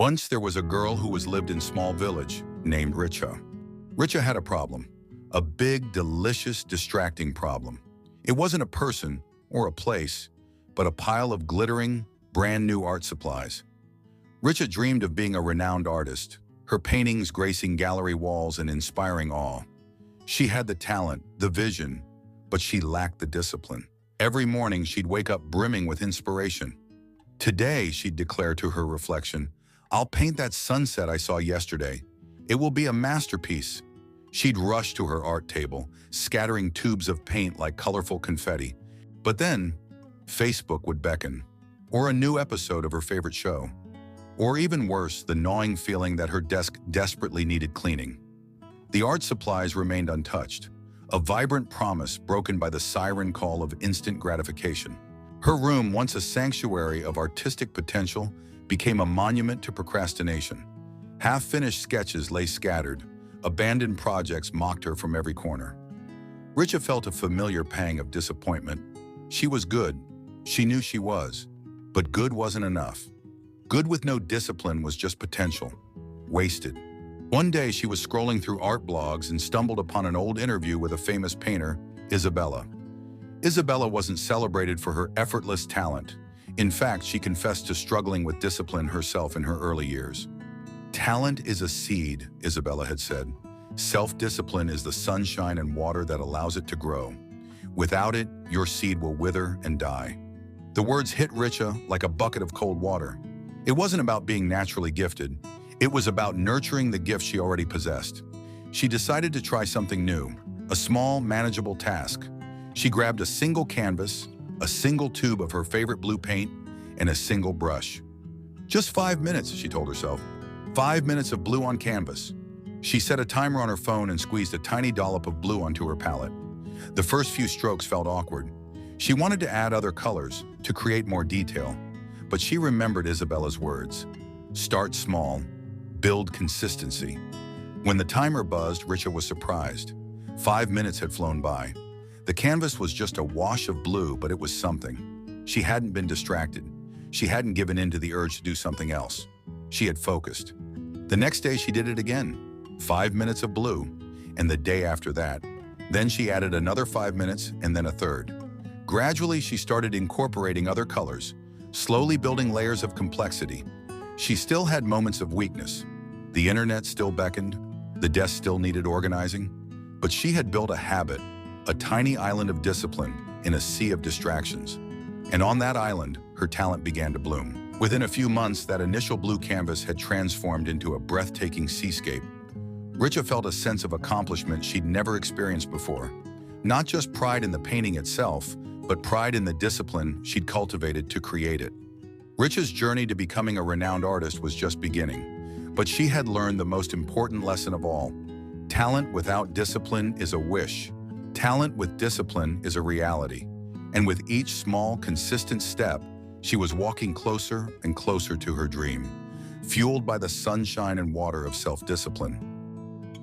Once there was a girl who lived in a small village named Richa. Richa had a problem, a big, delicious, distracting problem. It wasn't a person or a place, but a pile of glittering, brand new art supplies. Richa dreamed of being a renowned artist, her paintings gracing gallery walls and inspiring awe. She had the talent, the vision, but she lacked the discipline. Every morning she'd wake up brimming with inspiration. Today, she'd declare to her reflection, "I'll paint that sunset I saw yesterday. It will be a masterpiece." She'd rush to her art table, scattering tubes of paint like colorful confetti. But then, Facebook would beckon, or a new episode of her favorite show. Or even worse, the gnawing feeling that her desk desperately needed cleaning. The art supplies remained untouched, a vibrant promise broken by the siren call of instant gratification. Her room, once a sanctuary of artistic potential, became a monument to procrastination. Half-finished sketches lay scattered, abandoned projects mocked her from every corner. Richa felt a familiar pang of disappointment. She was good, she knew she was, but good wasn't enough. Good with no discipline was just potential, wasted. One day she was scrolling through art blogs and stumbled upon an old interview with a famous painter, Isabella. Isabella wasn't celebrated for her effortless talent. In fact, she confessed to struggling with discipline herself in her early years. "Talent is a seed," Isabella had said. "Self-discipline is the sunshine and water that allows it to grow. Without it, your seed will wither and die." The words hit Richa like a bucket of cold water. It wasn't about being naturally gifted. It was about nurturing the gift she already possessed. She decided to try something new, a small, manageable task. She grabbed a single canvas, a single tube of her favorite blue paint, and a single brush. "Just 5 minutes," she told herself. 5 minutes of blue on canvas. She set a timer on her phone and squeezed a tiny dollop of blue onto her palette. The first few strokes felt awkward. She wanted to add other colors, to create more detail. But she remembered Isabella's words. Start small, build consistency. When the timer buzzed, Richa was surprised. 5 minutes had flown by. The canvas was just a wash of blue, but it was something. She hadn't been distracted. She hadn't given in to the urge to do something else. She had focused. The next day she did it again. 5 minutes of blue, and the day after that. Then she added another 5 minutes and then a third. Gradually, she started incorporating other colors, slowly building layers of complexity. She still had moments of weakness. The internet still beckoned. The desk still needed organizing. But she had built a habit, a tiny island of discipline in a sea of distractions. And on that island, her talent began to bloom. Within a few months, that initial blue canvas had transformed into a breathtaking seascape. Richa felt a sense of accomplishment she'd never experienced before. Not just pride in the painting itself, but pride in the discipline she'd cultivated to create it. Richa's journey to becoming a renowned artist was just beginning, but she had learned the most important lesson of all. Talent without discipline is a wish. Talent with discipline is a reality. And with each small, consistent step, she was walking closer and closer to her dream, fueled by the sunshine and water of self-discipline.